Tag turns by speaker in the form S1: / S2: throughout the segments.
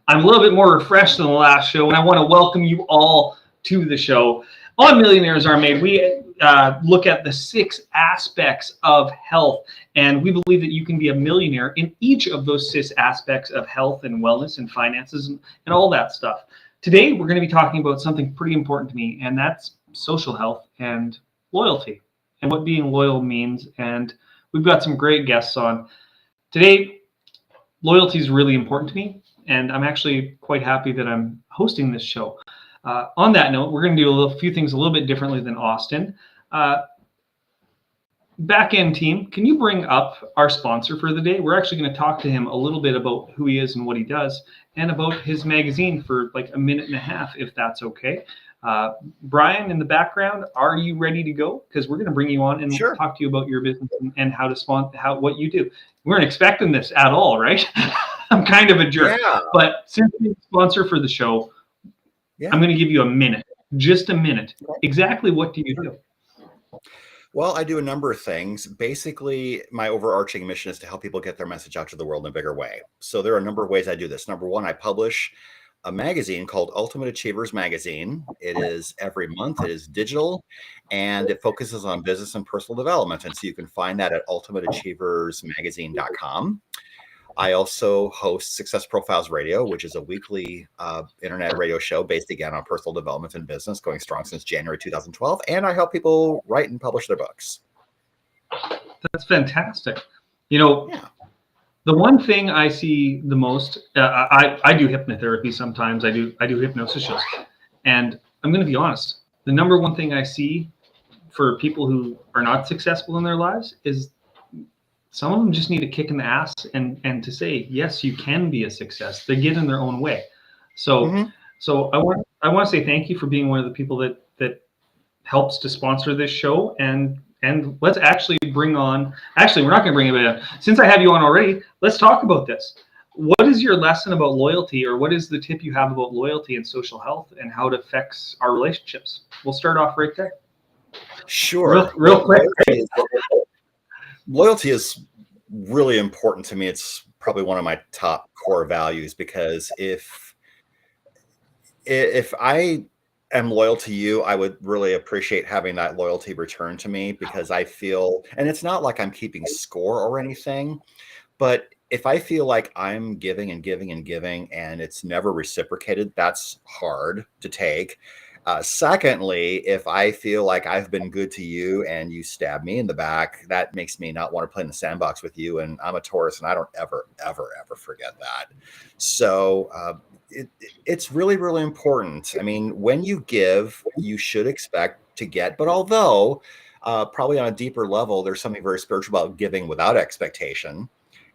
S1: I'm a little bit more refreshed than the last show, and I want to welcome you all to the show. On Millionaires Are Made, we look at the 6 aspects of health, and we believe that you can be a millionaire in each of those 6 aspects of health and wellness and finances and all that stuff. Today, we're going to be talking about something pretty important to me, and that's social health and loyalty, and what being loyal means. And we've got some great guests on. Today, loyalty is really important to me, and I'm actually quite happy that I'm hosting this show. On that note, we're going to do a few things a little bit differently than Austin. Back end team, can you bring up our sponsor for the day? We're actually going to talk to him a little bit about who he is and what he does, and about his magazine for like a minute and a half, if that's okay. Brian, in the background, are you ready to go? Because we're going to bring you on and
S2: Sure.
S1: talk to you about your business and how to what you do. We weren't expecting this at all, right? I'm kind of a jerk.
S2: Yeah.
S1: But since you're the sponsor for the show, I'm going to give you a minute, just a minute. Exactly what do you do?
S2: Well, I do a number of things. Basically, my overarching mission is to help people get their message out to the world in a bigger way. So there are a number of ways I do this. Number one, I publish a magazine called Ultimate Achievers Magazine. It is every month. It is digital, and it focuses on business and personal development. And so you can find that at ultimateachieversmagazine.com. I also host Success Profiles Radio, which is a weekly internet radio show based again on personal development and business, going strong since January 2012. And I help people write and publish their books.
S1: That's fantastic. You know, the one thing I see the most, I do hypnotherapy sometimes. I do hypnosis shows, and I'm going to be honest. The number one thing I see for people who are not successful in their lives is some of them just need a kick in the ass and to say, yes, you can be a success. They get in their own way. So so I want to say thank you for being one of the people that helps to sponsor this show. And let's actually bring on, actually, we're not going to bring it in. Since I have you on already, let's talk about this. What is your lesson about loyalty, or what is the tip you have about loyalty and social health and how it affects our relationships? We'll start off right there.
S2: Sure.
S1: Real quick.
S2: Loyalty is really important to me. It's probably one of my top core values, because if I am loyal to you, I would really appreciate having that loyalty returned to me, because I feel, and it's not like I'm keeping score or anything, but if I feel like I'm giving and giving and giving and it's never reciprocated, that's hard to take. Secondly, if I feel like I've been good to you and you stab me in the back, that makes me not want to play in the sandbox with you. And I'm a Taurus, and I don't ever forget that. So it's really, really important. I mean, when you give, you should expect to get. But although probably on a deeper level, there's something very spiritual about giving without expectation.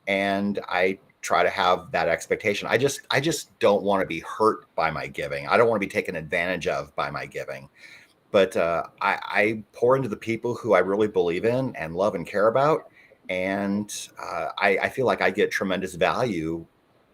S2: And I try to have that expectation. I just don't want to be hurt by my giving. I don't want to be taken advantage of by my giving. But I pour into the people who I really believe in and love and care about. And I feel like I get tremendous value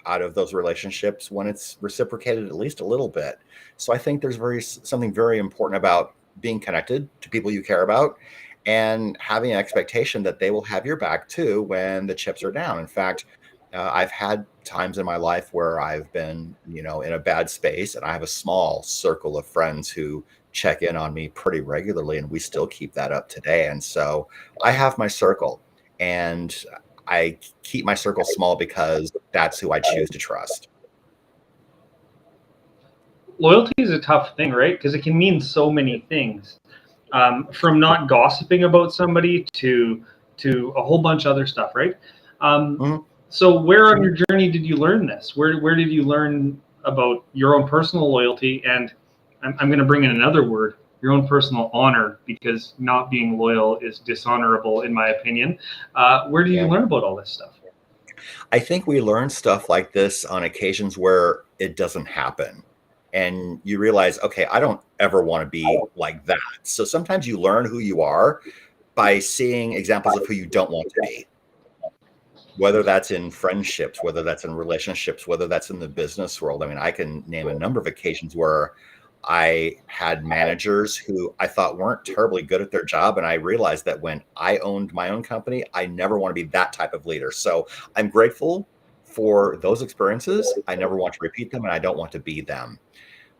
S2: out of those relationships when it's reciprocated at least a little bit. So I think there's something very important about being connected to people you care about, and having an expectation that they will have your back too when the chips are down. In fact, I've had times in my life where I've been, in a bad space, and I have a small circle of friends who check in on me pretty regularly, and we still keep that up today. And so I have my circle, and I keep my circle small because that's who I choose to trust.
S1: Loyalty is a tough thing, right? Because it can mean so many things. From not gossiping about somebody to a whole bunch of other stuff, right? So where on your journey did you learn this? Where did you learn about your own personal loyalty? And I'm going to bring in another word, your own personal honor, because not being loyal is dishonorable, in my opinion. Where did you learn about all this stuff?
S2: I think we learn stuff like this on occasions where it doesn't happen. And you realize, okay, I don't ever want to be like that. So sometimes you learn who you are by seeing examples of who you don't want to be. Whether that's in friendships, whether that's in relationships, whether that's in the business world. I mean, I can name a number of occasions where I had managers who I thought weren't terribly good at their job. And I realized that when I owned my own company, I never want to be that type of leader. So I'm grateful for those experiences. I never want to repeat them, and I don't want to be them.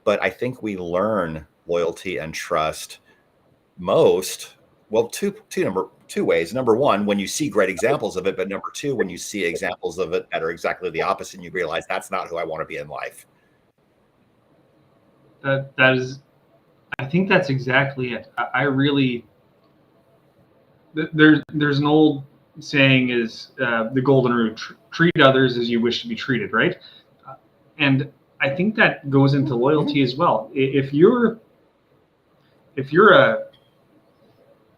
S2: But I think we learn loyalty and trust most, well, two ways. Number one, when you see great examples of it, but number two, when you see examples of it that are exactly the opposite, and you realize that's not who I want to be in life.
S1: That is, I think that's exactly it. I really, there's an old saying is the golden rule: treat others as you wish to be treated, right? And I think that goes into loyalty as well. If you're a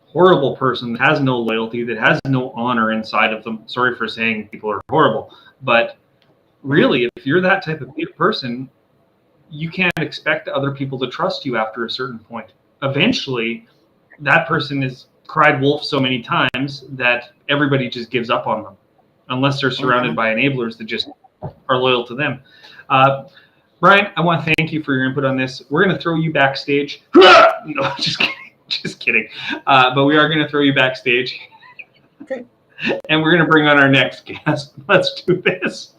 S1: horrible person that has no loyalty, that has no honor inside of them, sorry for saying people are horrible, but really, if you're that type of person, you can't expect other people to trust you after a certain point. Eventually, that person has cried wolf so many times that everybody just gives up on them, unless they're surrounded by enablers that just are loyal to them. Brian, I want to thank you for your input on this. We're going to throw you backstage. No, just kidding. Just kidding. But we are going to throw you backstage.
S2: Okay.
S1: And we're going to bring on our next guest. Let's do this.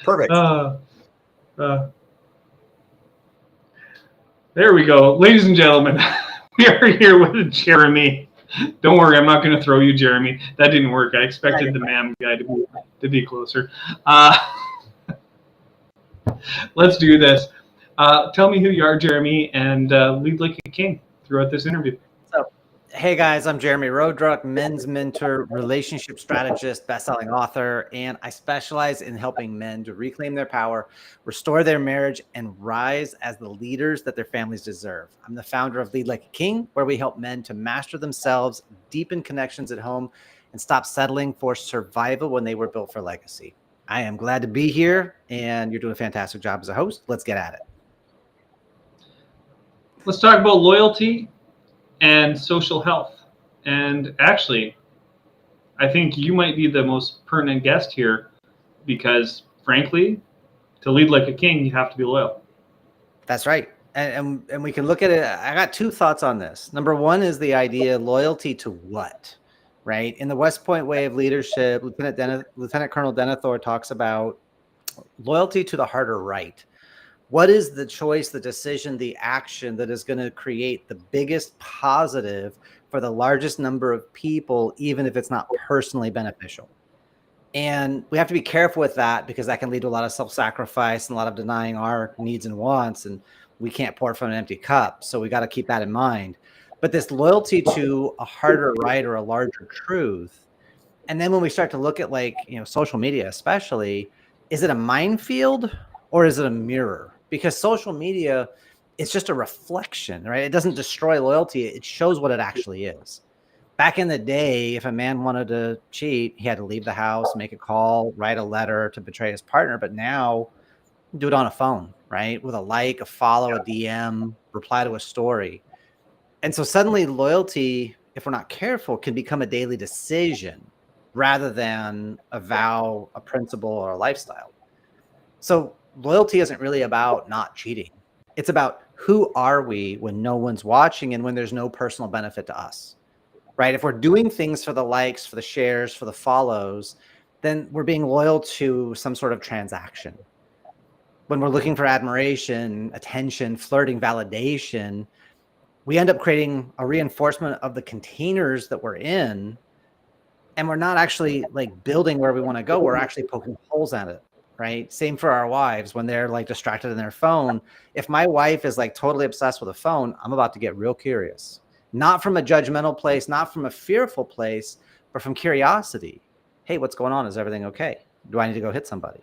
S2: Perfect.
S1: There we go. Ladies and gentlemen, we are here with Jeremy. Don't worry, I'm not going to throw you, Jeremy. That didn't work. I expected the MAM guy to be closer. Let's do this. Tell me who you are, Jeremy, and lead like a king throughout this interview.
S3: So, hey guys, I'm Jeremy Rodruck, men's mentor, relationship strategist, best-selling author, and I specialize in helping men to reclaim their power, restore their marriage, and rise as the leaders that their families deserve. I'm the founder of Lead Like a King, where we help men to master themselves, deepen connections at home, and stop settling for survival when they were built for legacy. I am glad to be here, and you're doing a fantastic job as a host. Let's get at it.
S1: Let's talk about loyalty and social health. And actually, I think you might be the most pertinent guest here because, frankly, to lead like a king, you have to be loyal.
S3: That's right. And we can look at it. I got two thoughts on this. Number one is the idea loyalty to what, right? In the West Point way of leadership, Lieutenant Colonel Denethor talks about loyalty to the harder right. What is the choice, the decision, the action that is going to create the biggest positive for the largest number of people, even if it's not personally beneficial? And we have to be careful with that because that can lead to a lot of self-sacrifice and a lot of denying our needs and wants, and we can't pour from an empty cup. So we got to keep that in mind. But this loyalty to a harder right or a larger truth. And then when we start to look at social media, especially, is it a minefield or is it a mirror? Because social media, it's just a reflection, right? It doesn't destroy loyalty. It shows what it actually is. Back in the day, if a man wanted to cheat, he had to leave the house, make a call, write a letter to betray his partner. But now, do it on a phone, right? With a like, a follow, a DM, reply to a story. And so suddenly loyalty, if we're not careful, can become a daily decision rather than a vow, a principle, or a lifestyle. So loyalty isn't really about not cheating. It's about who are we when no one's watching and when there's no personal benefit to us, right? If we're doing things for the likes, for the shares, for the follows, then we're being loyal to some sort of transaction. When we're looking for admiration, attention, flirting, validation, we end up creating a reinforcement of the containers that we're in, and we're not actually building where we want to go. We're actually poking holes at it. Right. Same for our wives when they're distracted in their phone. If my wife is totally obsessed with a phone, I'm about to get real curious, not from a judgmental place, not from a fearful place, but from curiosity. Hey, what's going on? Is everything okay? Do I need to go hit somebody?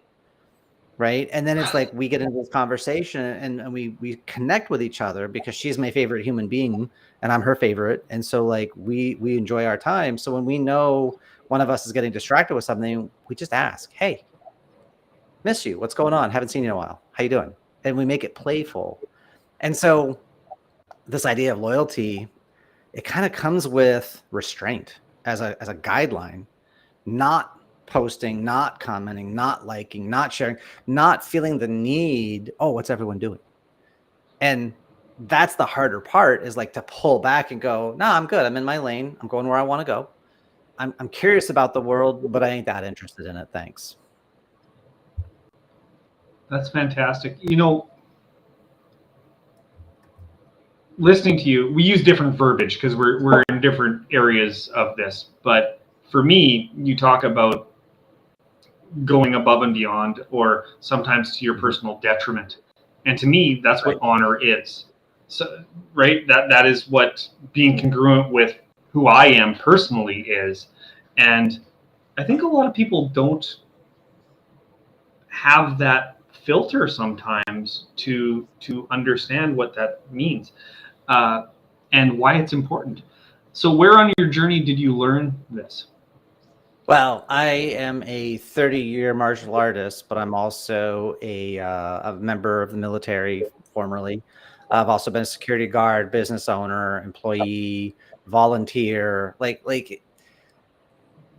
S3: Right. And then it's we get into this conversation and we connect with each other because she's my favorite human being and I'm her favorite. And so we enjoy our time. So when we know one of us is getting distracted with something, we just ask, hey, miss you. What's going on? Haven't seen you in a while. How you doing? And we make it playful. And so this idea of loyalty, it kind of comes with restraint as a guideline, not posting, not commenting, not liking, not sharing, not feeling the need. Oh, what's everyone doing? And that's the harder part is to pull back and go, no, I'm good. I'm in my lane. I'm going where I want to go. I'm curious about the world, but I ain't that interested in it. Thanks.
S1: That's fantastic. Listening to you, we use different verbiage because we're in different areas of this. But for me, you talk about going above and beyond, or sometimes to your personal detriment. And to me, that's what honor is. So, right? That is what being congruent with who I am personally is. And I think a lot of people don't have that filter sometimes to understand what that means, and why it's important. So where on your journey did you learn this?
S3: Well, I am a 30-year martial artist, but I'm also a member of the military formerly. I've also been a security guard, business owner, employee, volunteer. Like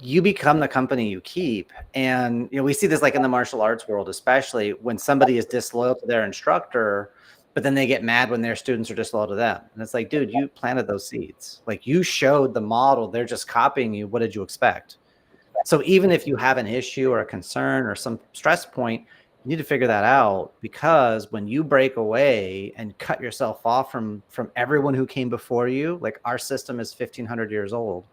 S3: you become the company you keep. And we see this like in the martial arts world, especially when somebody is disloyal to their instructor, but then they get mad when their students are disloyal to them. And it's like, dude, you planted those seeds. Like you showed the model, they're just copying you. What did you expect? So even if you have an issue or a concern or some stress point, you need to figure that out, because when you break away and cut yourself off from everyone who came before you, like our system is 1,500 years old.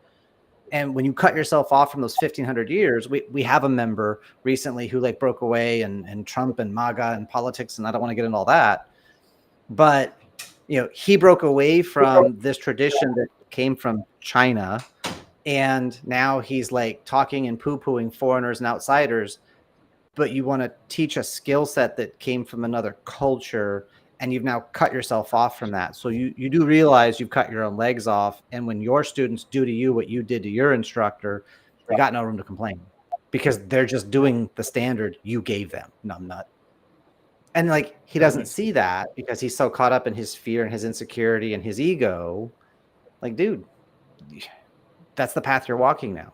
S3: And when you cut yourself off from those 1,500 years, we have a member recently who like broke away and Trump and MAGA and politics. And I don't want to get into all that, but he broke away from this tradition that came from China. And now he's like talking and poo-pooing foreigners and outsiders, but you want to teach a skill set that came from another culture, and you've now cut yourself off from that. So you do realize you've cut your own legs off. And when your students do to you what you did to your instructor, you got no room to complain, because they're just doing the standard you gave them, numbnut. And like, he doesn't see that because he's so caught up in his fear and his insecurity and his ego. Like, dude, that's the path you're walking now.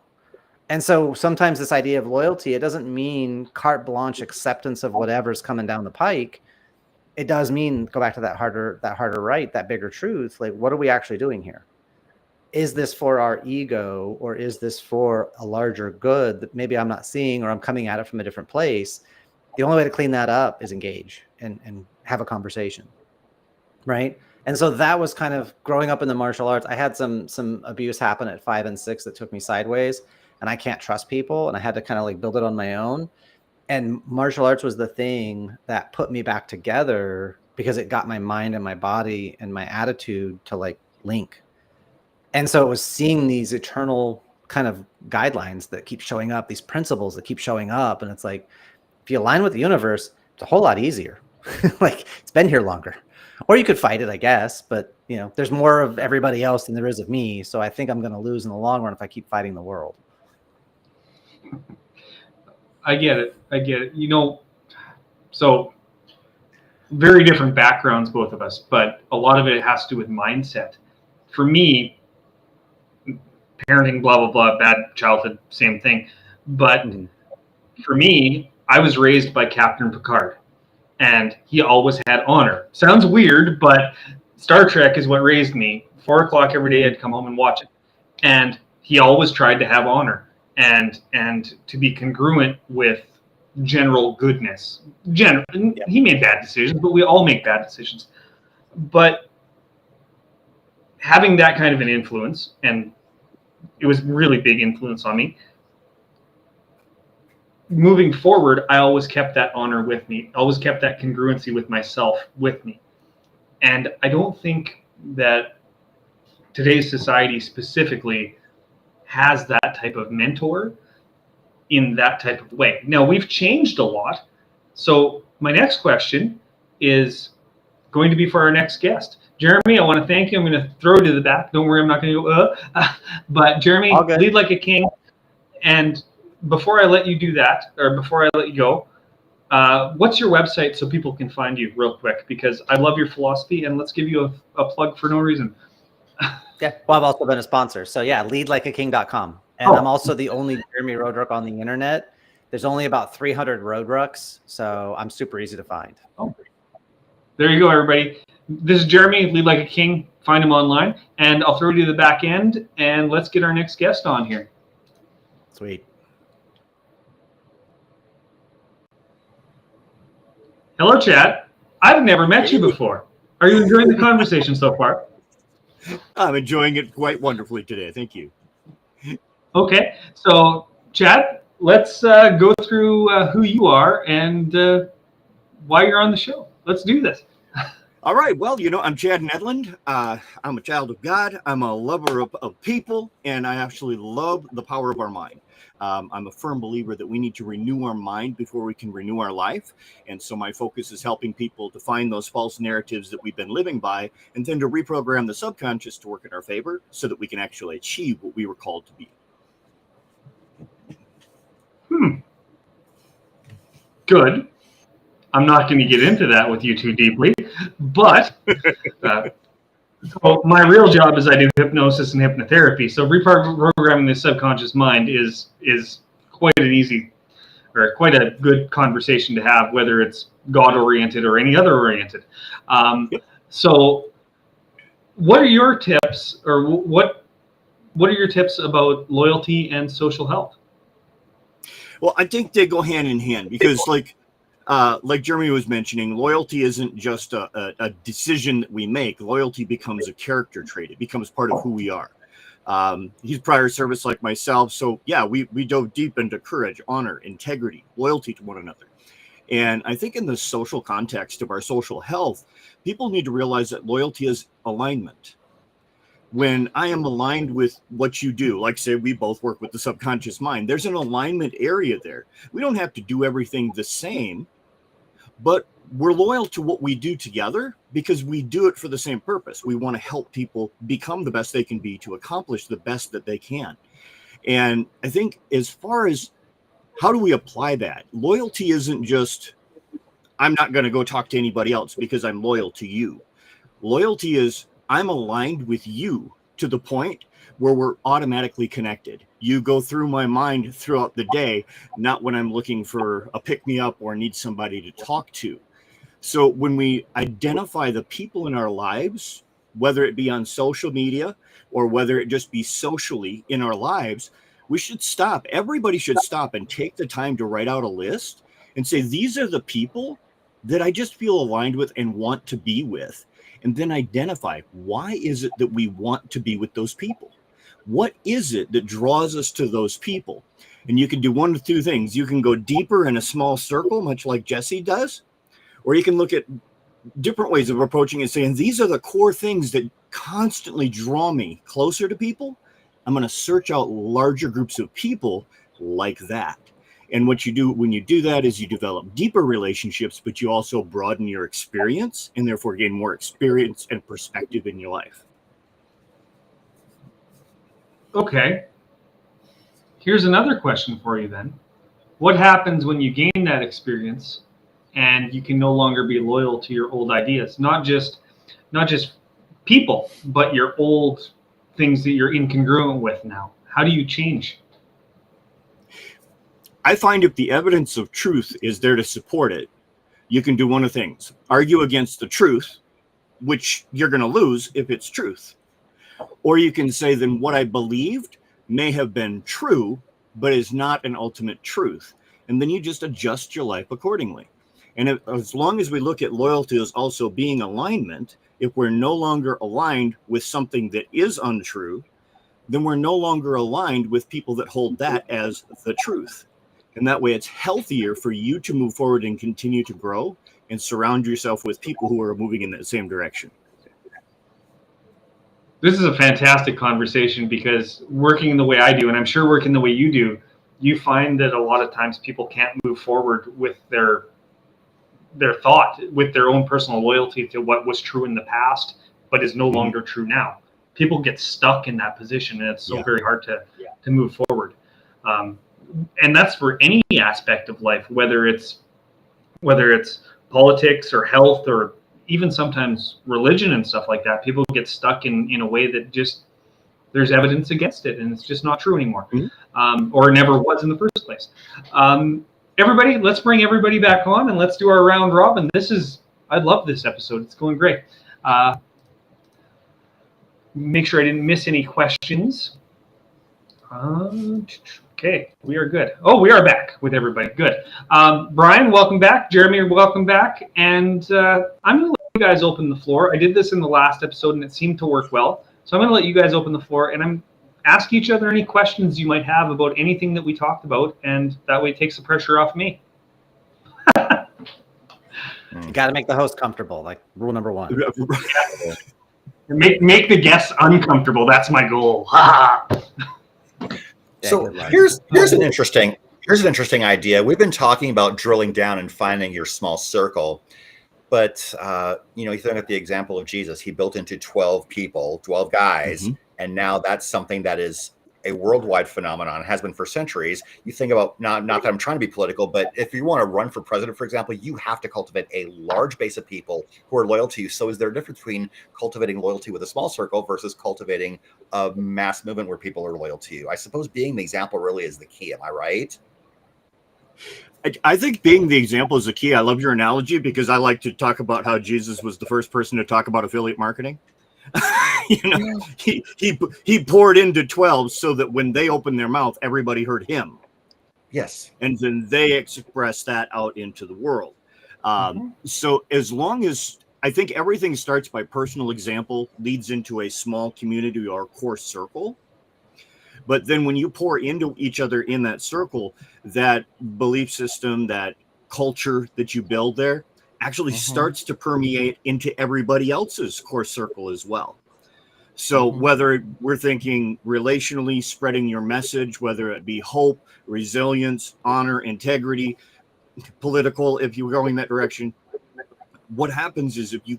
S3: And so sometimes this idea of loyalty, it doesn't mean carte blanche acceptance of whatever's coming down the pike. It does mean go back to that harder right, that bigger truth. Like, what are we actually doing here? Is this for our ego, or is this for a larger good that maybe I'm not seeing, or I'm coming at it from a different place? The only way to clean that up is engage and have a conversation, right? And so that was kind of growing up in the martial arts. I had some abuse happen at 5 and 6 that took me sideways, and I can't trust people, and I had to kind of like build it on my own. And martial arts was the thing that put me back together, because it got my mind and my body and my attitude to like link. And so it was seeing these eternal kind of guidelines that keep showing up, these principles that keep showing up. And it's like, if you align with the universe, it's a whole lot easier. Like, it's been here longer. Or you could fight it, I guess, but there's more of everybody else than there is of me. So I think I'm going to lose in the long run if I keep fighting the world.
S1: I get it. So very different backgrounds, both of us, but a lot of it has to do with mindset. For me, parenting, blah, blah, blah, bad childhood, same thing. But for me, I was raised by Captain Picard, and he always had honor. Sounds weird, but Star Trek is what raised me. 4 o'clock every day, I'd come home and watch it. And he always tried to have honor and to be congruent with general goodness. He made bad decisions, but we all make bad decisions. But having that kind of an influence, and it was really big influence on me, moving forward, I always kept that honor with me, always kept that congruency with myself with me. And I don't think that today's society specifically has that type of mentor in that type of way. Now, we've changed a lot. So my next question is going to be for our next guest. Jeremy, I want to thank you. I'm going to throw you to the back. Don't worry, I'm not going to go, but Jeremy, lead like a king. And before I let you do that, or before I let you go, what's your website so people can find you real quick? Because I love your philosophy, and let's give you a plug for no reason.
S3: Yeah, well, I've also been a sponsor. So yeah, leadlikeaking.com. And I'm also the only Jeremy Roadruck on the internet. There's only about 300 Roadrucks, so I'm super easy to find.
S1: Oh, there you go, everybody. This is Jeremy, Lead Like a King. Find him online, and I'll throw you to the back end, and let's get our next guest on here.
S3: Sweet.
S1: Hello, Chad. I've never met you before. Are you enjoying the conversation so far?
S4: I'm enjoying it quite wonderfully today. Thank you.
S1: Okay, so Chad, let's go through who you are and why you're on the show. Let's do this.
S4: All right. Well, I'm Chad Nedland. I'm a child of God. I'm a lover of people, and I actually love the power of our mind. I'm a firm believer that we need to renew our mind before we can renew our life. And so my focus is helping people to find those false narratives that we've been living by, and then to reprogram the subconscious to work in our favor so that we can actually achieve what we were called to be.
S1: Good. I'm not going to get into that with you too deeply, but so my real job is I do hypnosis and hypnotherapy. So reprogramming the subconscious mind is quite an easy or quite a good conversation to have, whether it's God-oriented or any other oriented. So what are your tips, or what are your tips about loyalty and social health?
S4: Well, I think they go hand in hand because like Jeremy was mentioning, loyalty isn't just a decision that we make. Loyalty becomes a character trait. It becomes part of who we are. He's prior service like myself. So yeah, we dove deep into courage, honor, integrity, loyalty to one another. And I think in the social context of our social health, people need to realize that loyalty is alignment. When I am aligned with what you do, like say we both work with the subconscious mind, there's an alignment area there. We don't have to do everything the same, but we're loyal to what we do together because we do it for the same purpose. We want to help people become the best they can be to accomplish the best that they can. And I think as far as how do we apply that, loyalty isn't just, I'm not going to go talk to anybody else because I'm loyal to you. Loyalty is, I'm aligned with you to the point where we're automatically connected. You go through my mind throughout the day, not when I'm looking for a pick-me-up or need somebody to talk to. So when we identify the people in our lives, whether it be on social media or whether it just be socially in our lives, we should stop. Everybody should stop and take the time to write out a list and say, these are the people that I just feel aligned with and want to be with. And then identify, why is it that we want to be with those people? What is it that draws us to those people? And you can do one of two things. You can go deeper in a small circle, much like Jesse does, or you can look at different ways of approaching it, saying, these are the core things that constantly draw me closer to people. I'm going to search out larger groups of people like that. And what you do when you do that is you develop deeper relationships, but you also broaden your experience and therefore gain more experience and perspective in your life.
S1: Okay. Here's another question for you then. What happens when you gain that experience and you can no longer be loyal to your old ideas? Not just people, but your old things that you're incongruent with now. How do you change?
S4: I find if the evidence of truth is there to support it, you can do one of things. Argue against the truth, which you're going to lose if it's truth. Or you can say, then what I believed may have been true, but is not an ultimate truth. And then you just adjust your life accordingly. And as long as we look at loyalty as also being alignment, if we're no longer aligned with something that is untrue, then we're no longer aligned with people that hold that as the truth. And that way it's healthier for you to move forward and continue to grow and surround yourself with people who are moving in that same direction.
S1: This is a fantastic conversation because working the way I do, and I'm sure working the way you do, you find that a lot of times people can't move forward with their thought, with their own personal loyalty to what was true in the past, but is no longer true now. People get stuck in that position, and it's so very hard to move forward. And that's for any aspect of life, whether it's politics or health or even sometimes religion and stuff like that. People get stuck in a way that just there's evidence against it, and it's just not true anymore, or never was in the first place. Everybody, let's bring everybody back on and let's do our round robin. I love this episode. It's going great. Make sure I didn't miss any questions. Okay, we are good. Oh, we are back with everybody. Good. Brian, welcome back. Jeremy, welcome back. And I'm going to let you guys open the floor. I did this in the last episode, and it seemed to work well. So I'm going to let you guys open the floor, and I'm ask each other any questions you might have about anything that we talked about, and that way it takes the pressure off me.
S3: You got to make the host comfortable, like rule number one.
S1: Make the guests uncomfortable. That's my goal.
S2: So here's an interesting idea. We've been talking about drilling down and finding your small circle, but you think of the example of Jesus. He built into 12 people, 12 guys, and now that's something that is a worldwide phenomenon, has been for centuries. You think about, not that I'm trying to be political, but if you want to run for president, for example, you have to cultivate a large base of people who are loyal to you. So is there a difference between cultivating loyalty with a small circle versus cultivating a mass movement where people are loyal to you? I suppose being the example really is the key. Am I right?
S4: I think being the example is the key. I love your analogy because I like to talk about how Jesus was the first person to talk about affiliate marketing. He poured into 12 so that when they opened their mouth, everybody heard him.
S2: Yes.
S4: And then they express that out into the world. So as long as I think everything starts by personal example, leads into a small community or core circle. But then when you pour into each other in that circle, that belief system, that culture that you build there actually starts to permeate into everybody else's core circle as well. So whether we're thinking relationally, spreading your message, whether it be hope, resilience, honor, integrity, political, if you're going that direction, what happens is if you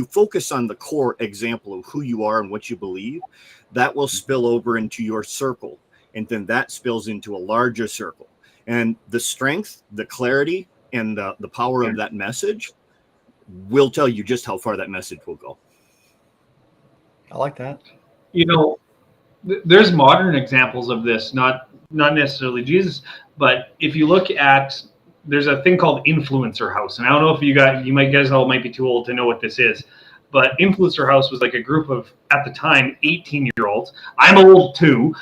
S4: focus on the core example of who you are and what you believe, that will spill over into your circle. And then that spills into a larger circle. And the strength, the clarity, and the power of that message will tell you just how far that message will go.
S2: I like that.
S1: There's modern examples of this, not necessarily Jesus, but if you look at, there's a thing called Influencer House, and I don't know if you guys all might be too old to know what this is, but Influencer House was like a group of, at the time, 18-year-olds. I'm old too,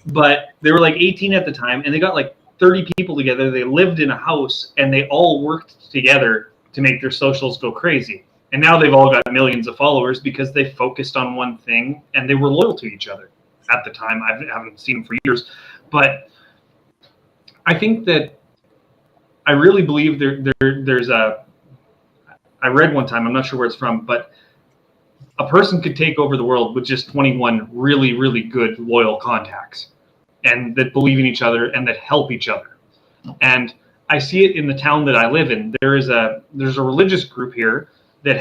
S1: but they were like 18 at the time, and they got like 30 people together. They lived in a house, and they all worked together to make their socials go crazy. And now they've all got millions of followers because they focused on one thing and they were loyal to each other at the time. I haven't seen them for years, but I think that I really believe there's I read one time, I'm not sure where it's from, but a person could take over the world with just 21 really, really good, loyal contacts, and that believe in each other and that help each other. And I see it in the town that I live in. There's a religious group here that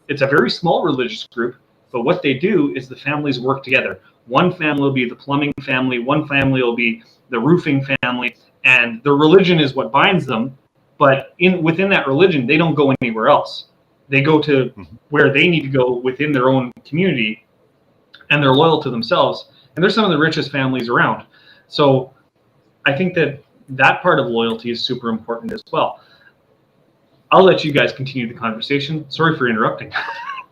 S1: it's a very small religious group, but what they do is the families work together. One family will be the plumbing family, one family will be the roofing family, and the religion is what binds them. But within that religion, they don't go anywhere else. They go to where they need to go within their own community, and they're loyal to themselves. And they're some of the richest families around. So I think that part of loyalty is super important as well. I'll let you guys continue the conversation. Sorry for interrupting.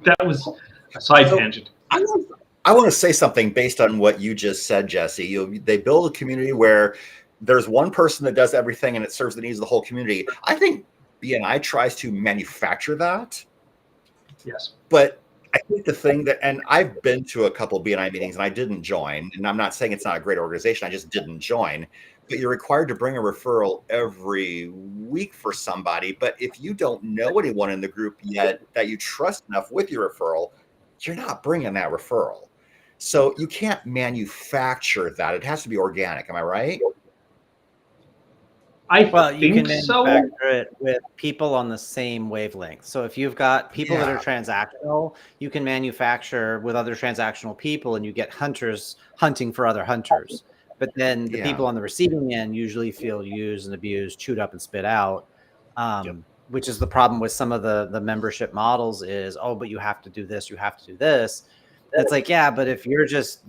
S1: That was a side tangent.
S2: I want to say something based on what you just said, Jesse. They build a community where there's one person that does everything and it serves the needs of the whole community. I think BNI tries to manufacture that.
S1: Yes.
S2: But I think the thing that, and I've been to a couple of BNI meetings and I didn't join, and I'm not saying it's not a great organization, I just didn't join. But you're required to bring a referral every week for somebody. But if you don't know anyone in the group yet that you trust enough with your referral, you're not bringing that referral. So you can't manufacture that. It has to be organic. Am I right?
S3: You can manufacture it with people on the same wavelength. So if you've got people that are transactional, you can manufacture with other transactional people, and you get hunters hunting for other hunters. But then the people on the receiving end usually feel used and abused, chewed up and spit out, which is the problem with some of the membership models is, but you have to do this, you have to do this. It's like, but if you're just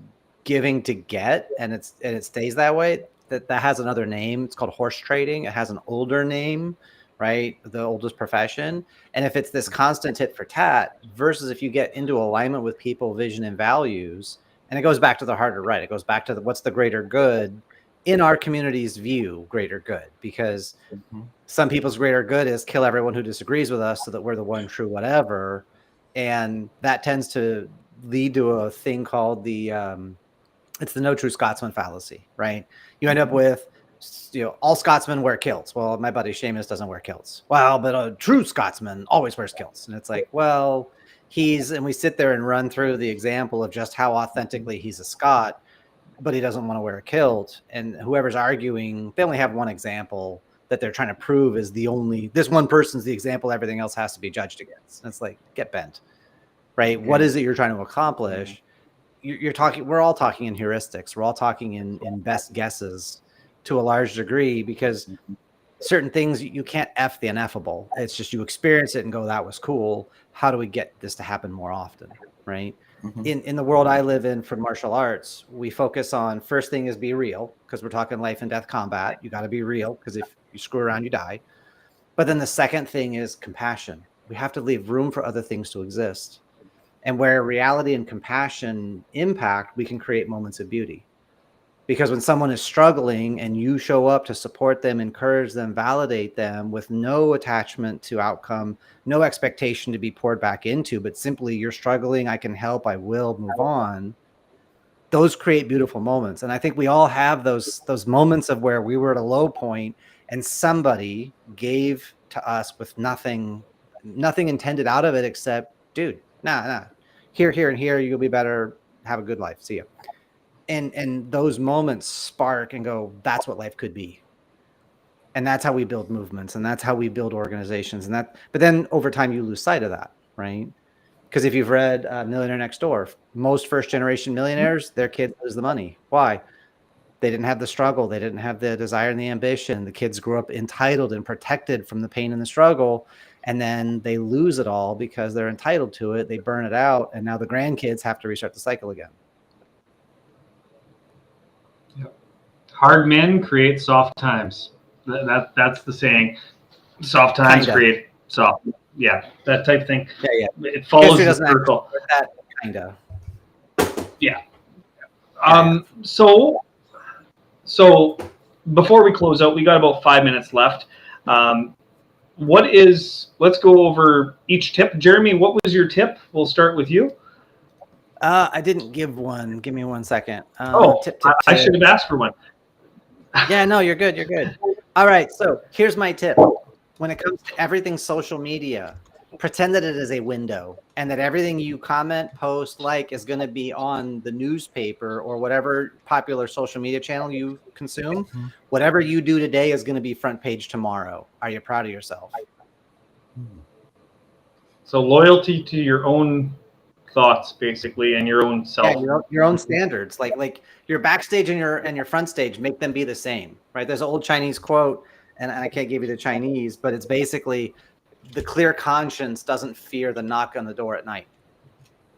S3: giving to get and it stays that way, that has another name. It's called horse trading. It has an older name, right? The oldest profession. And if it's this constant tit for tat versus if you get into alignment with people, vision and values, And it goes back to the harder right. It goes back to what's the greater good in our community's view, greater good, because some people's greater good is kill everyone who disagrees with us so that we're the one true whatever. And that tends to lead to a thing called it's the no true Scotsman fallacy, right? You end up with, all Scotsmen wear kilts. Well, my buddy Seamus doesn't wear kilts. Well, but a true Scotsman always wears kilts. And it's like, well, and we sit there and run through the example of just how authentically he's a Scot, but he doesn't want to wear a kilt. And whoever's arguing, they only have one example that they're trying to prove is this one person's the example, everything else has to be judged against. And it's like, get bent, right? What is it you're trying to accomplish? We're all talking in heuristics. We're all talking in best guesses to a large degree, because certain things you can't F the ineffable. It's just, you experience it and go, that was cool. How do we get this to happen more often? Right. In the world I live in for martial arts, we focus on, first thing is be real, because we're talking life and death combat. You got to be real, because if you screw around, you die. But then the second thing is compassion. We have to leave room for other things to exist. And where reality and compassion impact, we can create moments of beauty. Because when someone is struggling and you show up to support them, encourage them, validate them with no attachment to outcome, no expectation to be poured back into, but simply, you're struggling, I can help, I will, move on. Those create beautiful moments. And I think we all have those moments of where we were at a low point and somebody gave to us with nothing intended out of it except, dude, nah, here, and here, you'll be better. Have a good life. See ya. And those moments spark and go, that's what life could be. And that's how we build movements, and that's how we build organizations. But then over time you lose sight of that, right? Because if you've read Millionaire Next Door, most first generation millionaires, their kids lose the money. Why? They didn't have the struggle. They didn't have the desire and the ambition. The kids grew up entitled and protected from the pain and the struggle. And then they lose it all because they're entitled to it. They burn it out. And now the grandkids have to restart the cycle again.
S1: Hard men create soft times. That's the saying. Soft times create soft. Yeah, that type thing.
S3: Yeah.
S1: It follows the circle.
S3: That kinda.
S1: Yeah. So before we close out, we got about 5 minutes left. Let's go over each tip. Jeremy, what was your tip? We'll start with you.
S3: I didn't give one. Give me 1 second.
S1: Tip. I should have asked for one.
S3: Yeah, no, you're good. You're good. All right. So here's my tip. When it comes to everything social media, pretend that it is a window and that everything you comment, post, like is going to be on the newspaper or whatever popular social media channel you consume. Whatever you do today is going to be front page tomorrow. Are you proud of yourself?
S1: So loyalty to your own thoughts, basically, and your own self.
S3: Yeah, your own standards. Like your backstage and your front stage, make them be the same, right? There's an old Chinese quote, and I can't give you the Chinese, but it's basically, the clear conscience doesn't fear the knock on the door at night.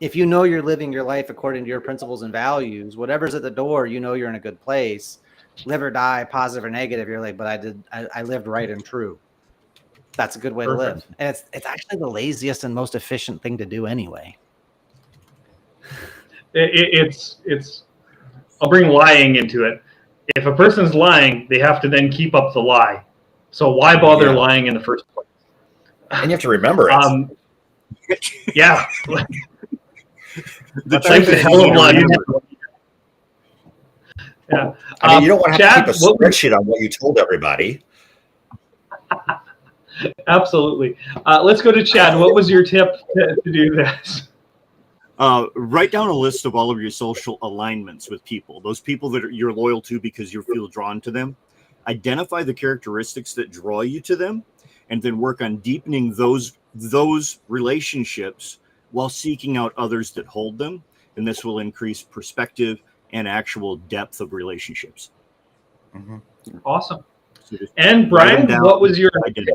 S3: If you know you're living your life according to your principles and values, whatever's at the door, you know you're in a good place. Live or die, positive or negative, you're like, but I lived right and true. That's a good way to live. And it's actually the laziest and most efficient thing to do anyway.
S1: I'll bring lying into it. If a person's lying, they have to then keep up the lie. So why bother lying in the first place?
S2: And you have to remember it.
S1: Yeah.
S4: The
S1: That's a hell of a lot. Yeah.
S2: I mean, you don't want to have
S1: Chad,
S2: to keep a spreadsheet on what you told everybody.
S1: Absolutely. Let's go to Chad. What was your tip to do this?
S4: Write down a list of all of your social alignments with people, those people that you're loyal to because you feel drawn to them. Identify the characteristics that draw you to them, and then work on deepening those relationships while seeking out others that hold them. And this will increase perspective and actual depth of relationships.
S1: Awesome. And Brian, what was your
S2: idea?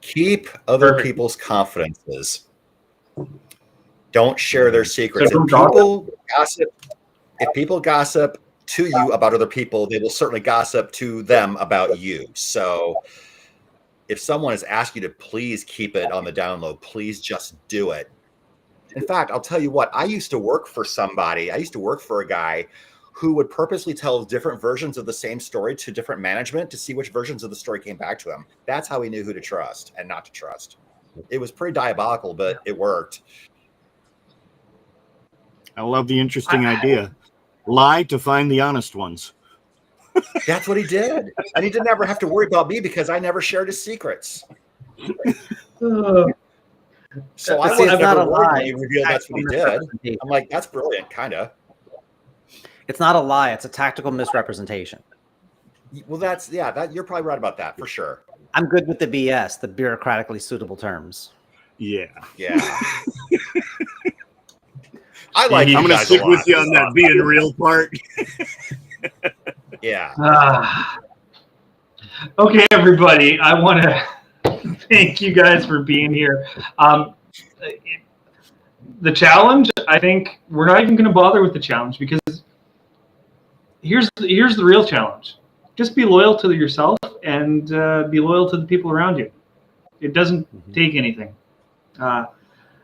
S2: Keep other people's confidences. Don't share their secrets. If people gossip to you about other people, they will certainly gossip to them about you. So if someone has asked you to please keep it on the down low, please just do it. In fact, I'll tell you what, I used to work for somebody. I used to work for a guy who would purposely tell different versions of the same story to different management to see which versions of the story came back to him. That's how he knew who to trust and not to trust. It was pretty diabolical, but it worked.
S4: I love the interesting idea. Lie to find the honest ones.
S2: That's what he did. And he didn't ever have to worry about me because I never shared his secrets. So I was never worried when he revealed that's what he did. I'm like, that's brilliant, kind of.
S3: It's not a lie. It's a tactical misrepresentation.
S2: Well, that's, yeah, that you're probably right about that for sure.
S3: I'm good with the BS, the bureaucratically suitable terms.
S4: Yeah.
S2: Yeah. I like.
S4: I'm going to stick with you on that being real part.
S2: Yeah.
S1: Okay, everybody. I want to thank you guys for being here. The challenge, I think we're not even going to bother with the challenge because here's the real challenge. Just be loyal to yourself and be loyal to the people around you. It doesn't take anything.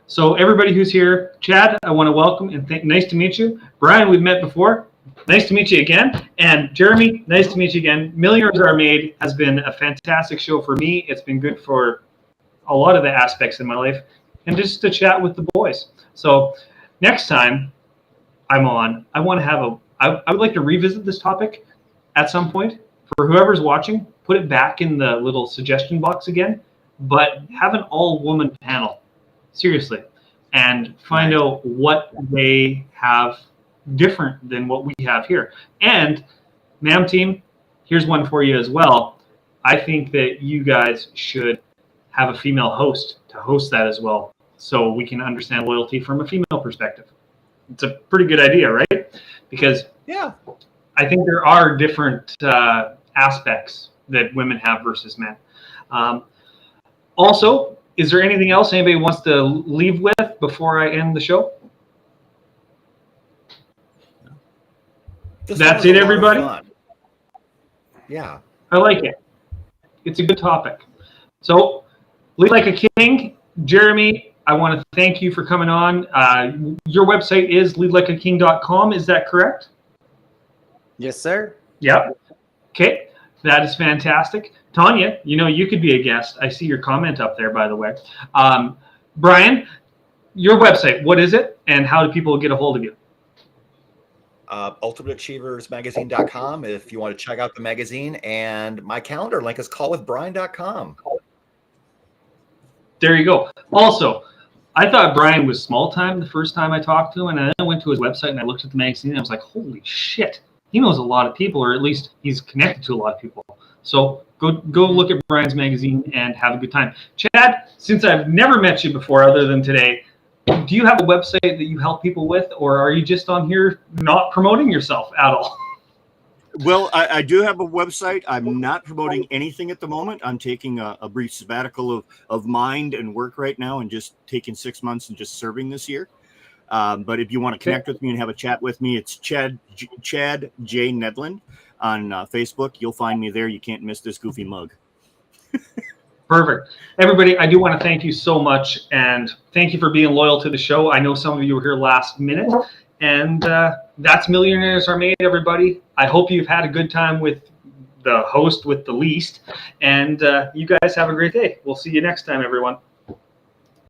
S1: So everybody who's here, Chad, I want to welcome and nice to meet you. Brian, we've met before. Nice to meet you again. And Jeremy, nice to meet you again. Millionaires Are Made has been a fantastic show for me. It's been good for a lot of the aspects in my life and just to chat with the boys. So next time I'm on, I want to have I would like to revisit this topic at some point. For whoever's watching, put it back in the little suggestion box again, but have an all-woman panel. Seriously, and find out what they have different than what we have here. And, ma'am team, here's one for you as well. I think that you guys should have a female host to host that as well, so we can understand loyalty from a female perspective. It's a pretty good idea, right? Because I think there are different aspects that women have versus men. Also, is there anything else anybody wants to leave with before I end the show? That's it, everybody?
S2: Yeah.
S1: I like it. It's a good topic. So, Lead Like a King. Jeremy, I want to thank you for coming on. Your website is leadlikeaking.com. Is that correct?
S3: Yes, sir.
S1: Yep. Okay. That is fantastic. Tanya, you could be a guest. I see your comment up there, by the way. Brian, your website, what is it, and how do people get a hold of you?
S2: UltimateAchieversMagazine.com if you want to check out the magazine, and my calendar link is callwithbrian.com.
S1: There you go. Also, I thought Brian was small time the first time I talked to him, and then I went to his website and I looked at the magazine and I was like, holy shit. He knows a lot of people, or at least he's connected to a lot of people. So go look at Brian's magazine and have a good time. Chad, since I've never met you before other than today, do you have a website that you help people with, or are you just on here not promoting yourself at all?
S4: Well, I do have a website. I'm not promoting anything at the moment. I'm taking a brief sabbatical of mind and work right now and just taking 6 months and just serving this year. But if you want to connect with me and have a chat with me, it's Chad J. Nedlin on Facebook. You'll find me there. You can't miss this goofy mug.
S1: Perfect. Everybody, I do want to thank you so much, and thank you for being loyal to the show. I know some of you were here last minute, and that's Millionaires Are Made, everybody. I hope you've had a good time with the host with the least, and you guys have a great day. We'll see you next time, everyone.